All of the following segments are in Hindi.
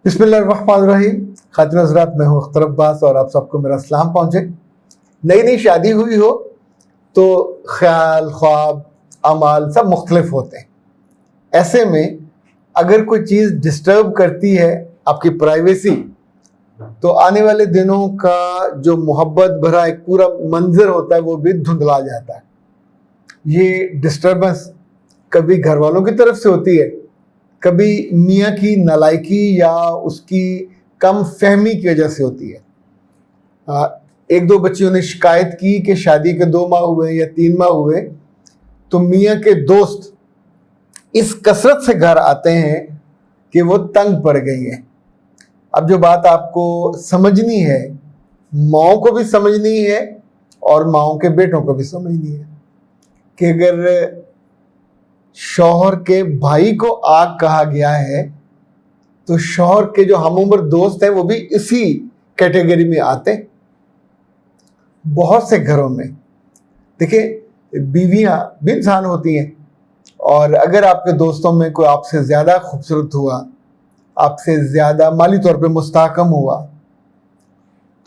बिस्मिल्लाहिर्रहमानिर्रहीम। खातिन हज़रात, मैं हूँ अख्तर अब्बास और आप सबको मेरा सलाम पहुँचे। नई नई शादी हुई हो तो ख्याल, ख्वाब, अमाल सब मुख्तलिफ होते हैं। ऐसे में अगर कोई चीज़ डिस्टर्ब करती है आपकी प्राइवेसी, तो आने वाले दिनों का जो मोहब्बत भरा एक पूरा मंजर होता है वो भी धुंधला जाता है। ये डिस्टर्बेंस कभी घर वालों की तरफ से होती है, कभी मियाँ की नालायकी या उसकी कम फहमी की वजह से होती है। एक दो बच्चियों ने शिकायत की कि शादी के 2 माह हुए या 3 माह हुए तो मियाँ के दोस्त इस कसरत से घर आते हैं कि वो तंग पड़ गई हैं। अब जो बात आपको समझनी है, माओं को भी समझनी है और माओं के बेटों को भी समझनी है कि अगर शौहर के भाई को आग कहा गया है तो शौहर के जो हम उम्र दोस्त हैं वो भी इसी कैटेगरी में आते हैं। बहुत से घरों में देखिए, बीवियां भी इंसान होती हैं और अगर आपके दोस्तों में कोई आपसे ज़्यादा खूबसूरत हुआ, आपसे ज़्यादा माली तौर पे मुस्तहकम हुआ,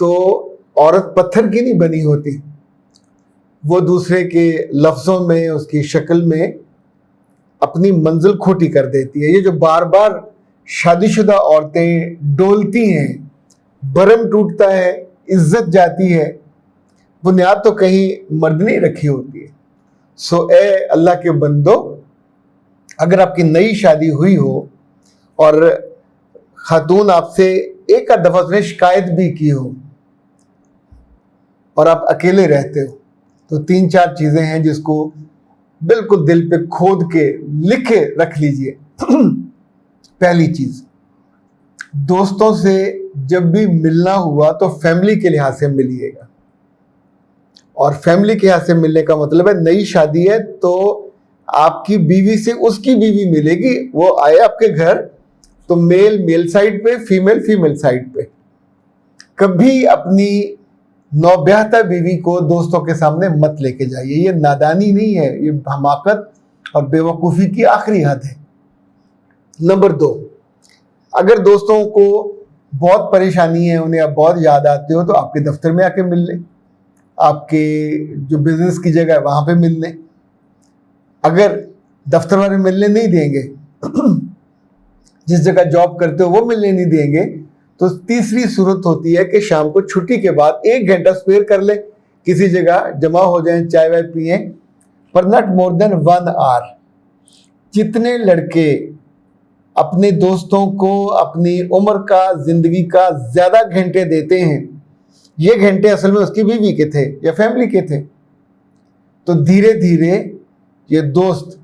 तो औरत पत्थर की नहीं बनी होती। वो दूसरे के लफ्ज़ों में, उसकी शक्ल में अपनी मंजिल खोटी कर देती है। ये जो बार बार शादीशुदा औरतें डोलती हैं, भरम टूटता है, इज्जत जाती है, बुनियाद तो कहीं मर्द ने रखी होती है। सो ए अल्लाह के बंदो, अगर आपकी नई शादी हुई हो और खातून आपसे एक आध दफा उसने शिकायत भी की हो और आप अकेले रहते हो, तो 3-4 चीजें हैं जिसको बिल्कुल दिल पे खोद के लिखे रख लीजिए। पहली चीज, दोस्तों से जब भी मिलना हुआ तो फैमिली के लिहाज से मिलिएगा। और फैमिली के लिहाज से मिलने का मतलब है, नई शादी है तो आपकी बीवी से उसकी बीवी मिलेगी। वो आए आपके घर तो मेल साइड पे, फीमेल साइड पे। कभी अपनी नौब्याहता बीवी को दोस्तों के सामने मत लेके जाइए। ये नादानी नहीं है, ये हमाकत और बेवकूफ़ी की आखिरी हद है। नंबर 2, अगर दोस्तों को बहुत परेशानी है, उन्हें आप बहुत याद आते हो, तो आपके दफ्तर में आके मिल लें, आपके जो बिजनेस की जगह है वहाँ पे मिल लें। अगर दफ्तर वाले मिलने नहीं देंगे, जिस जगह जॉब करते हो वो मिलने नहीं देंगे, तो तीसरी सूरत होती है कि शाम को छुट्टी के बाद 1 घंटा स्पेयर कर ले, किसी जगह जमा हो जाएं, चाय वाय पिए, पर नॉट मोर देन 1 आवर। जितने लड़के अपने दोस्तों को अपनी उम्र का, जिंदगी का ज्यादा घंटे देते हैं, ये घंटे असल में उसकी बीवी के थे या फैमिली के थे। तो धीरे धीरे ये दोस्त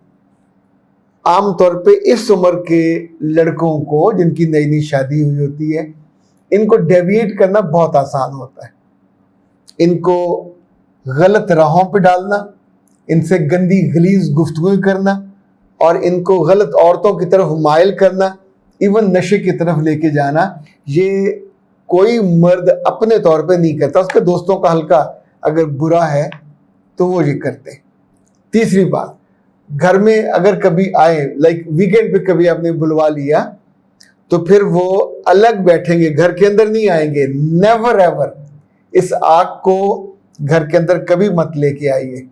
आमतौर पे इस उम्र के लड़कों को, जिनकी नई नई शादी हुई होती है, इनको डेविएट करना बहुत आसान होता है। इनको गलत राहों पे डालना, इनसे गंदी गलीज गुफ्तगू करना और इनको गलत औरतों की तरफ माइल करना, इवन नशे की तरफ लेके जाना, ये कोई मर्द अपने तौर पे नहीं करता। उसके दोस्तों का हल्का अगर बुरा है तो वो ये करते। तीसरी बात, घर में अगर कभी आए, लाइक वीकेंड पे कभी आपने बुलवा लिया, तो फिर वो अलग बैठेंगे, घर के अंदर नहीं आएंगे। नेवर एवर इस आग को घर के अंदर कभी मत लेके आइए।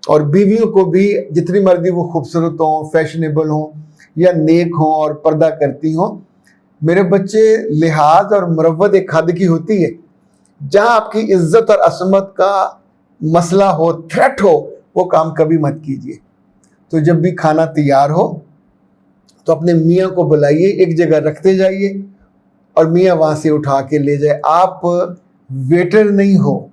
और बीवियों को भी जितनी मर्जी वो खूबसूरत हो, फैशनेबल हो या नेक हो और पर्दा करती हो, मेरे बच्चे, लिहाज और मरवत एक हद की होती है। जहां आपकी इज्जत और असमत का मसला हो, थ्रेट हो, वो काम कभी मत कीजिए। तो जब भी खाना तैयार हो तो अपने मियाँ को बुलाइए, एक जगह रखते जाइए और मियाँ वहाँ से उठा के ले जाए। आप वेटर नहीं हो,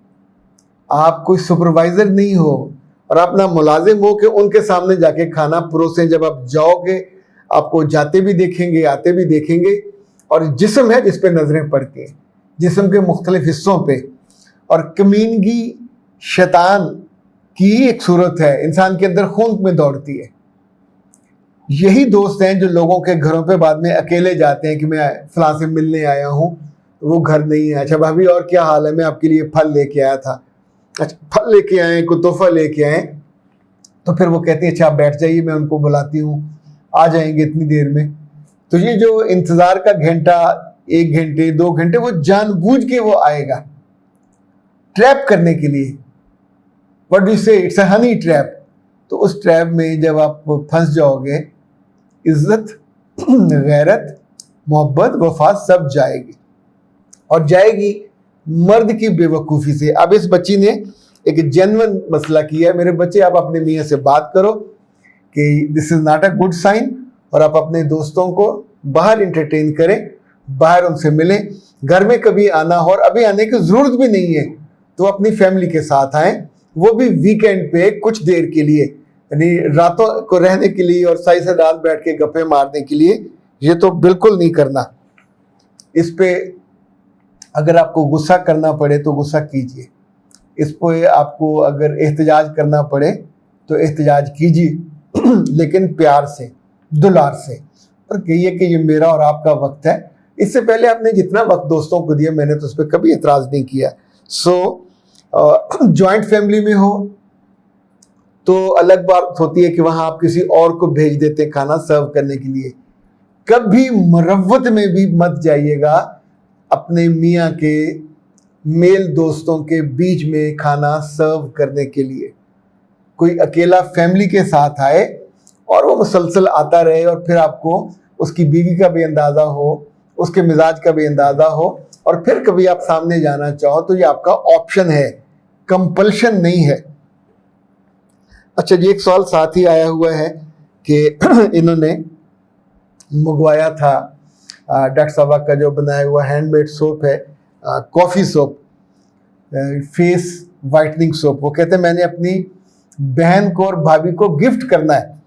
आप कोई सुपरवाइजर नहीं हो और आप ना मुलाजिम हो कि उनके सामने जाके खाना परोसें। जब आप जाओगे आपको जाते भी देखेंगे, आते भी देखेंगे। और जिस्म है जिस पे नजरें पड़ती हैं, जिस्म के मुख्तलिफ हिस्सों पे। और कमीनगी शैतान की ही एक सूरत है, इंसान के अंदर खून में दौड़ती है। यही दोस्त हैं जो लोगों के घरों पे बाद में अकेले जाते हैं कि मैं फलां से मिलने आया हूँ, वो घर नहीं है। अच्छा भाभी और क्या हाल है, मैं आपके लिए फल लेके आया था। अच्छा फल लेके आए, कोई तोहफा लेके आए, तो फिर वो कहती है अच्छा आप बैठ जाइए, मैं उनको बुलाती हूँ, आ जाएंगे इतनी देर में। तो ये जो इंतज़ार का घंटा 1 घंटे 2 घंटे, वो जानबूझ के वो आएगा ट्रैप करने के लिए। व्हाट डू से, इट्स अ हनी ट्रैप। तो उस ट्रैप में जब आप फंस जाओगे, इज्जत, गैरत, मोहब्बत, वफा सब जाएगी, और जाएगी मर्द की बेवकूफ़ी से। अब इस बच्ची ने एक जेन्युइन मसला किया है, मेरे बच्चे आप अपने मियाँ से बात करो कि this is not a good sign, और आप अपने दोस्तों को बाहर इंटरटेन करें, बाहर उनसे मिलें, घर में कभी आना हो, और अभी आने की ज़रूरत भी नहीं है तो अपनी फैमिली के साथ आएँ, वो भी वीकेंड पे कुछ देर के लिए, यानी रातों को रहने के लिए और साई से रात बैठ के गप्पे मारने के लिए। ये तो बिल्कुल नहीं करना। इस पे अगर आपको गुस्सा करना पड़े तो गुस्सा कीजिए, इस पे आपको अगर एहतजाज करना पड़े तो एहतजाज कीजिए, लेकिन प्यार से, दुलार से, और कहिए कि ये मेरा और आपका वक्त है। इससे पहले आपने जितना वक्त दोस्तों को दिया, मैंने तो उस पर कभी एतराज़ नहीं किया। जॉइंट फैमिली में हो तो अलग बात होती है कि वहाँ आप किसी और को भेज देते खाना सर्व करने के लिए। कभी मरवत में भी मत जाइएगा अपने मियाँ के मेल दोस्तों के बीच में खाना सर्व करने के लिए। कोई अकेला फैमिली के साथ आए और वो मुसलसल आता रहे, और फिर आपको उसकी बीवी का भी अंदाज़ा हो, उसके मिजाज का भी अंदाज़ा हो, और फिर कभी आप सामने जाना चाहो तो ये आपका ऑप्शन है, कंपल्शन नहीं है। अच्छा जी, एक सवाल साथ ही आया हुआ है कि इन्होंने मंगवाया था डॉक्टर साहबा का जो बनाया हुआ हैंडमेड सोप है, coffee soap, face whitening soap. वो कहते हैं मैंने अपनी बहन को और भाभी को गिफ्ट करना है,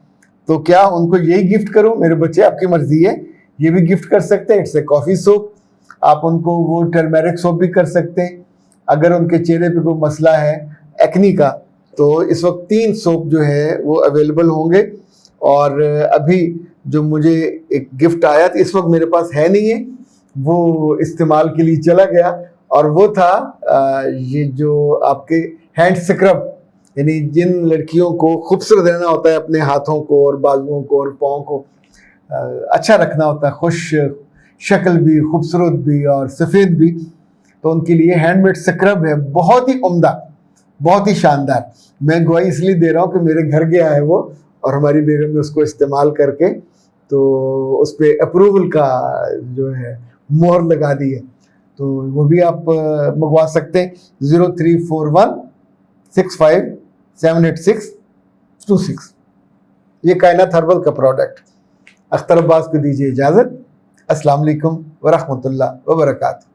तो क्या उनको यही गिफ्ट करूं? मेरे बच्चे आपकी मर्जी है, ये भी गिफ्ट कर सकते हैं, इट्स ए कॉफ़ी सोप। आप उनको वो टर्मेरिक सोप भी कर सकते हैं। अगर उनके चेहरे पे कोई मसला है एक्नी का, तो इस वक्त 3 सोप जो है वो अवेलेबल होंगे। और अभी जो मुझे एक गिफ्ट आया था, इस वक्त मेरे पास है नहीं है, वो इस्तेमाल के लिए चला गया, और वो था ये जो आपके हैंड स्क्रब, यानी जिन लड़कियों को खूबसूरत रहना होता है, अपने हाथों को और बाजुओं को और पाँव को अच्छा रखना होता है, खुश शक्ल भी, खूबसूरत भी और सफ़ेद भी, तो उनके लिए हैंडमेड स्क्रब है, बहुत ही उम्दा, बहुत ही शानदार। मैं गवाही इसलिए दे रहा हूँ कि मेरे घर गया है वो, और हमारी बेगम ने उसको इस्तेमाल करके तो उस पर अप्रूवल का जो है मोहर लगा दी है। तो वो भी आप मंगवा सकते हैं। 034165782626। ये कायनात हर्बल का प्रोडक्ट। अख्तर अब्बास को दीजिए इजाज़त। अस्सलाम वालेकुम व रहमतुल्लाह व बरकातहू।